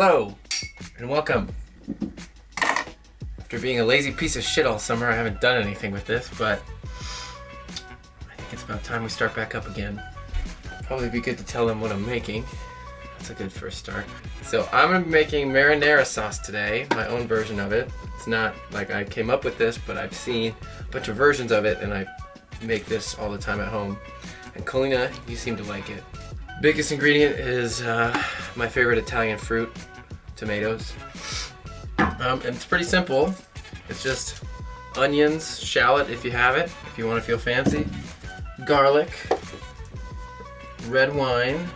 Hello, and welcome. After being a lazy piece of shit all summer, I haven't done anything with this, but I think it's about time we start back up again. Probably be good to tell them what I'm making. That's a good first start. So I'm gonna be making marinara sauce today, my own version of it. It's not like I came up with this, but I've seen a bunch of versions of it, and I make this all the time at home. And Colina, you seem to like it. Biggest ingredient is my favorite Italian fruit, tomatoes. And it's pretty simple. It's just onions, shallot if you have it, if you want to feel fancy, garlic, red wine,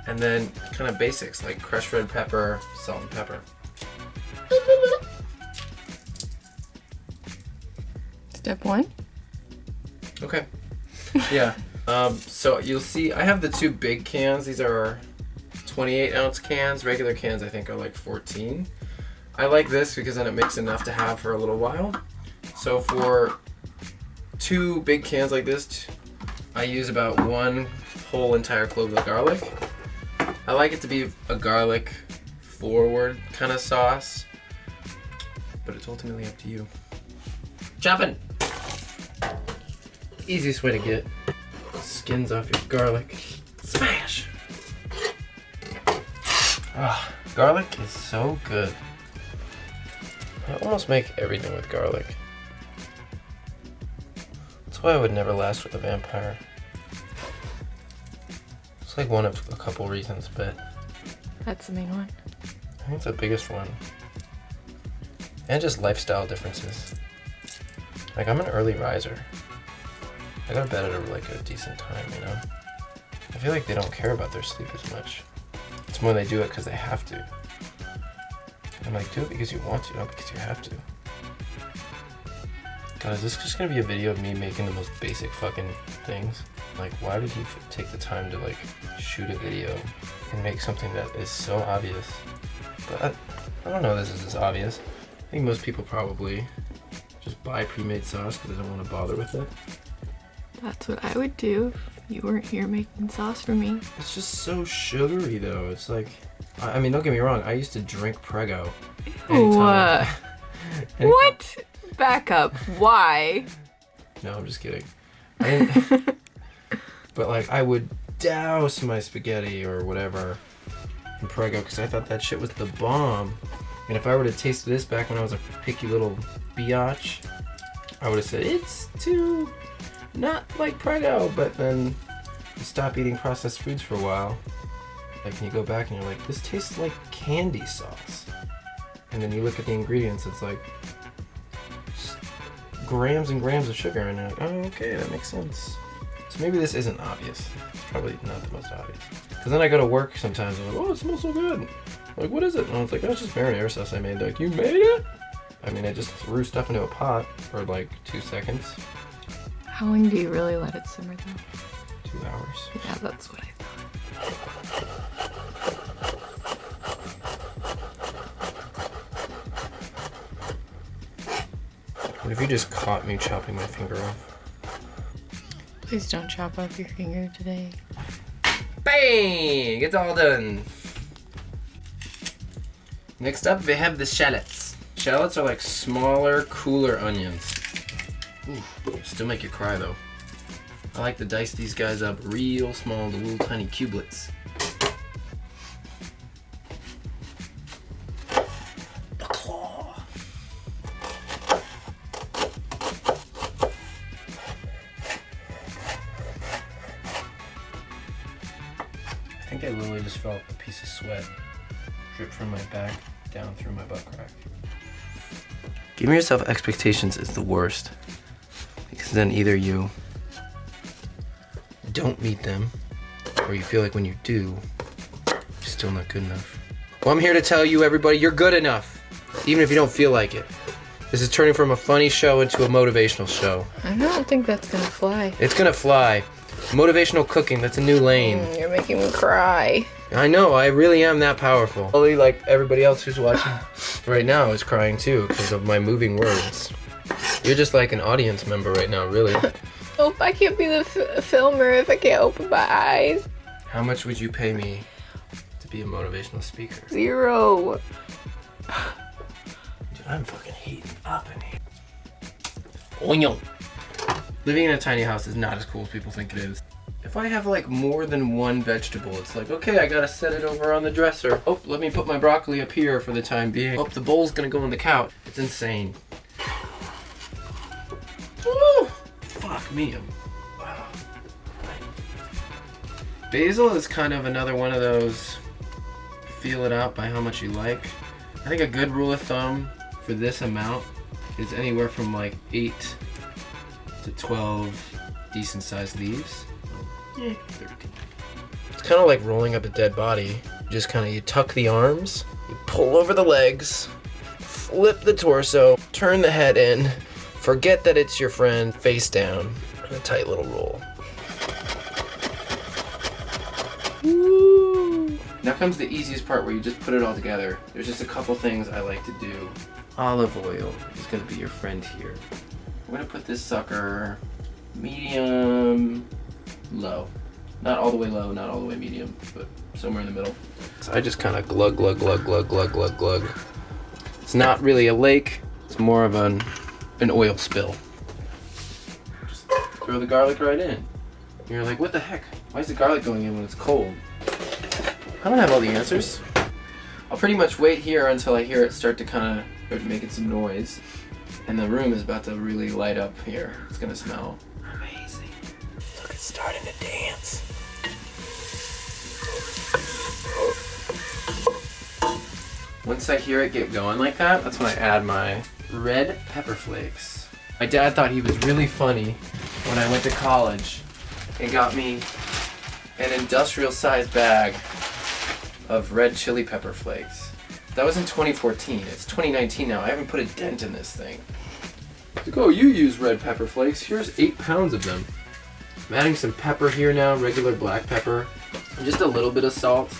and then kind of basics like crushed red pepper, salt and pepper. Step one. Okay. Yeah. So you'll see I have the two big cans. These are 28 ounce cans. Regular cans I think are like 14. I like this because then it makes enough to have for a little while. So for two big cans like this, I use about one whole entire clove of garlic. I like it to be a garlic forward kind of sauce, but it's ultimately up to you. Chopping! Easiest way to get skins off your garlic. Smash! Ah, garlic is so good. I almost make everything with garlic. That's why I would never last with a vampire. It's like one of a couple reasons, but That's the main one. I think it's the biggest one. And just lifestyle differences. Like, I'm an early riser. I go to bed at a decent time, you know? I feel like they don't care about their sleep as much. It's more they do it because they have to. I'm like, do it because you want to, not because you have to. God, is this just gonna be a video of me making the most basic fucking things? Like, why did he take the time to, like, shoot a video and make something that is so obvious? But I don't know this is as obvious. I think most people probably just buy pre-made sauce because they don't want to bother with it. That's what I would do if you weren't here making sauce for me. It's just so sugary, though. It's like, I mean, don't get me wrong. I used to drink Prego. What? What? Back up. Why? No, I'm just kidding. I didn't, but like, I would douse my spaghetti or whatever in Prego because I thought that shit was the bomb. And if I were to taste this back when I was a picky little biatch, I would have said, it's too not like Prego. But then you stop eating processed foods for a while. Like, when you go back and you're like, this tastes like candy sauce. And then you look at the ingredients, it's like grams and grams of sugar, and you're like, oh, okay, that makes sense. So maybe this isn't obvious. It's probably not the most obvious. Because then I go to work sometimes, and I'm like, oh, it smells so good. Like, what is it? And I was like, oh, it's just marinara sauce I made. They're like, you made it? I mean, I just threw stuff into a pot for like 2 seconds. How long do you really let it simmer though? 2 hours. Yeah, that's what I thought. What if you just caught me chopping my finger off? Please don't chop off your finger today. Bang! It's all done. Next up, we have the shallots. Shallots are like smaller, cooler onions. Ooh, still make you cry though. I like to dice these guys up real small into little tiny cubelets. The claw. I think I literally just felt a piece of sweat drip from my back down through my butt crack. Giving yourself expectations is the worst, because then either you don't meet them, or you feel like when you do, you're still not good enough. Well, I'm here to tell you, everybody, you're good enough, even if you don't feel like it. This is turning from a funny show into a motivational show. I don't think that's gonna fly. It's gonna fly. Motivational cooking, that's a new lane. You're making me cry. I know, I really am that powerful. Probably like everybody else who's watching right now is crying too because of my moving words. You're just like an audience member right now, really. Oh, I can't be the filmer if I can't open my eyes. How much would you pay me to be a motivational speaker. 0. Dude, I'm fucking heating up in here. Oignon. Living in a tiny house is not as cool as people think it is. If I have like more than one vegetable, it's like, okay, I gotta set it over on the dresser. Oh, let me put my broccoli up here for the time being. Oh, the bowl's gonna go on the couch. It's insane. Woo! Fuck me. Wow. Basil is kind of another one of those feel it out by how much you like. I think a good rule of thumb for this amount is anywhere from like 8 to 12 decent sized leaves. Yeah, 13. It's kind of like rolling up a dead body. You tuck the arms, you pull over the legs, flip the torso, turn the head in, forget that it's your friend, face down, and a tight little roll. Woo! Now comes the easiest part where you just put it all together. There's just a couple things I like to do. Olive oil is going to be your friend here. I'm going to put this sucker medium low. Not all the way low, not all the way medium, but somewhere in the middle. So I just kind of glug, glug, glug, glug, glug, glug, glug. It's not really a lake, it's more of an oil spill. Just throw the garlic right in. You're like, what the heck? Why is the garlic going in when it's cold? I don't have all the answers. I'll pretty much wait here until I hear it start to kind of start making some noise. And the room is about to really light up here. It's gonna smell amazing. Look, it's starting to dance. Once I hear it get going like that, that's when I add my red pepper flakes. My dad thought he was really funny when I went to college and got me an industrial sized bag of red chili pepper flakes. That was in 2014. It's 2019 now. I haven't put a dent in this thing. Like, oh, you use red pepper flakes. Here's 8 pounds of them. I'm adding some pepper here now, regular black pepper, and just a little bit of salt.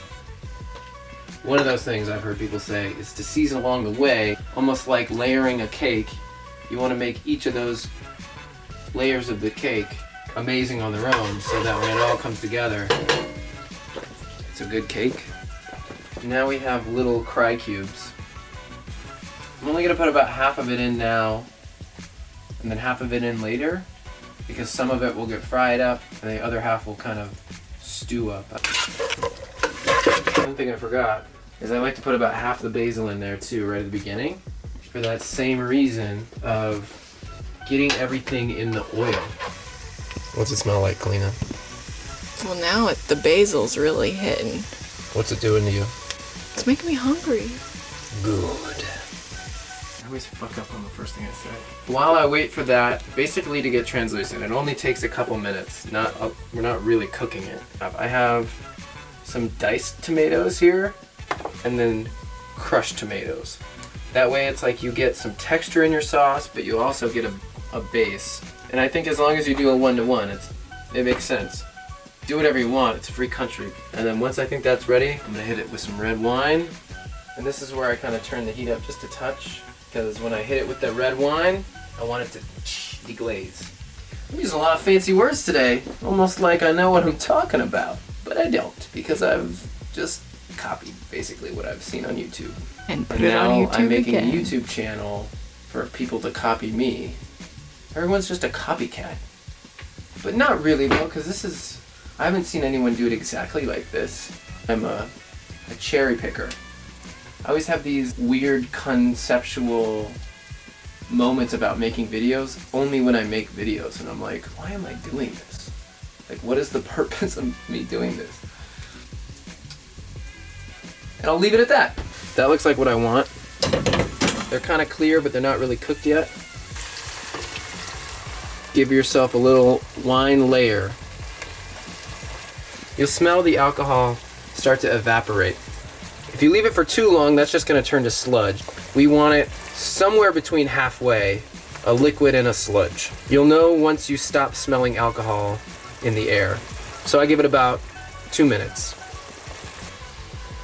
One of those things I've heard people say is to season along the way, almost like layering a cake. You want to make each of those layers of the cake amazing on their own, so that when it all comes together, it's a good cake. Now we have little cry cubes. I'm only going to put about half of it in now, and then half of it in later, because some of it will get fried up, and the other half will kind of stew up. One thing I forgot is I like to put about half the basil in there too, right at the beginning, for that same reason of getting everything in the oil. What's it smell like, Kalina? Well, now the basil's really hitting. What's it doing to you? It's making me hungry. Good. I always fuck up on the first thing I say. While I wait for that, basically to get translucent, it only takes a couple minutes. We're not really cooking it. I have some diced tomatoes here, and then crushed tomatoes. That way it's like you get some texture in your sauce, but you also get a base. And I think as long as you do a 1-to-1, it makes sense. Do whatever you want, it's a free country. And then once I think that's ready, I'm gonna hit it with some red wine. And this is where I kind of turn the heat up just a touch, because when I hit it with the red wine, I want it to deglaze. I'm using a lot of fancy words today, almost like I know what I'm talking about, but I don't, because I've just copied basically what I've seen on YouTube. And put it on YouTube I'm making again. a YouTube channel for people to copy me. Everyone's just a copycat. But not really though, because I haven't seen anyone do it exactly like this. I'm a cherry picker. I always have these weird conceptual moments about making videos only when I make videos, and I'm like, why am I doing this? Like, what is the purpose of me doing this? And I'll leave it at that. That looks like what I want. They're kind of clear, but they're not really cooked yet. Give yourself a little wine layer. You'll smell the alcohol start to evaporate. If you leave it for too long, that's just going to turn to sludge. We want it somewhere between halfway, a liquid and a sludge. You'll know once you stop smelling alcohol in the air. So I give it about 2 minutes.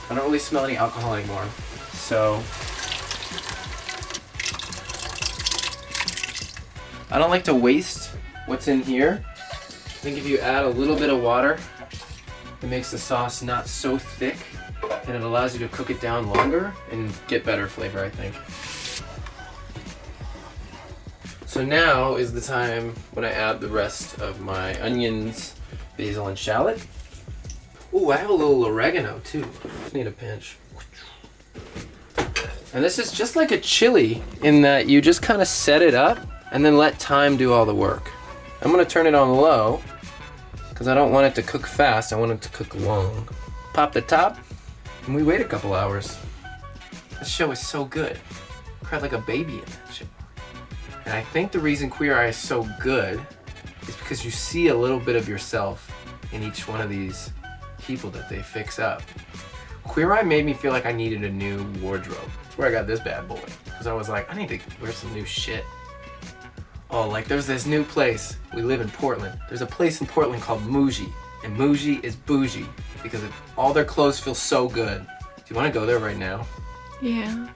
I don't really smell any alcohol anymore. So I don't like to waste what's in here. I think if you add a little bit of water, it makes the sauce not so thick. and it allows you to cook it down longer and get better flavor, I think. So now is the time when I add the rest of my onions, basil, and shallot. Ooh, I have a little oregano too. Just need a pinch. And this is just like a chili in that you just kind of set it up and then let time do all the work. I'm gonna turn it on low because I don't want it to cook fast. I want it to cook long. Pop the top and we wait a couple hours. This show is so good. I cried like a baby in that show. And I think the reason Queer Eye is so good is because you see a little bit of yourself in each one of these people that they fix up. Queer Eye made me feel like I needed a new wardrobe. That's where I got this bad boy. Because I was like, I need to wear some new shit. Oh, like there's this new place. We live in Portland. There's a place in Portland called Muji. And Muji is bougie because all their clothes feel so good. Do you want to go there right now? Yeah.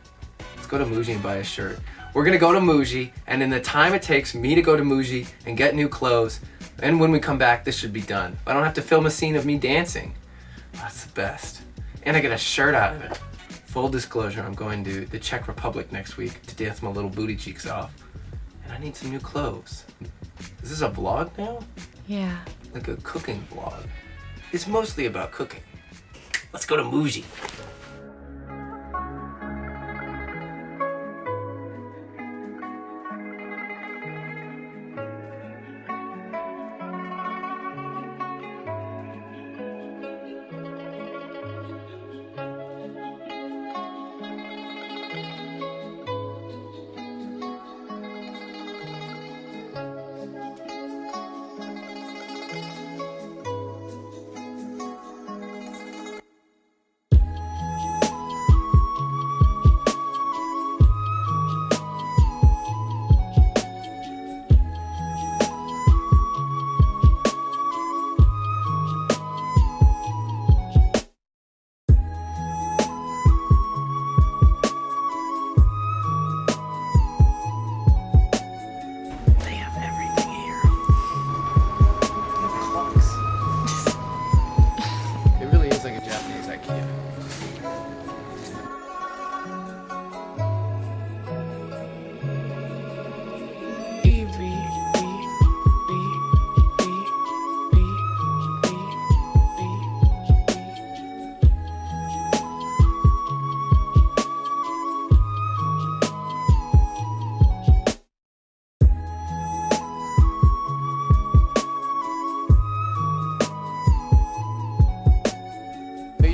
Let's go to Muji and buy a shirt. We're gonna go to Muji, and in the time it takes me to go to Muji and get new clothes, and when we come back, this should be done. I don't have to film a scene of me dancing. Oh, that's the best. And I get a shirt out of it. Full disclosure, I'm going to the Czech Republic next week to dance my little booty cheeks off. And I need some new clothes. Is this a vlog now? Yeah. Like a cooking vlog. It's mostly about cooking. Let's go to Muji.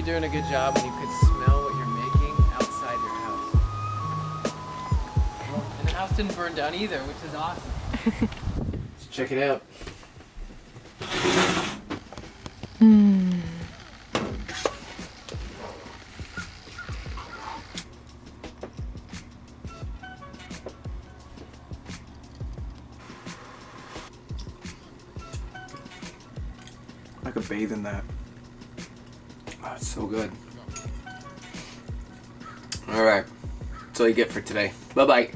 Doing a good job when you could smell what you're making outside your house. And the house didn't burn down either, which is awesome. Let's check it out. I could bathe in that. Oh, it's so good. All right, that's all you get for today. Bye-bye.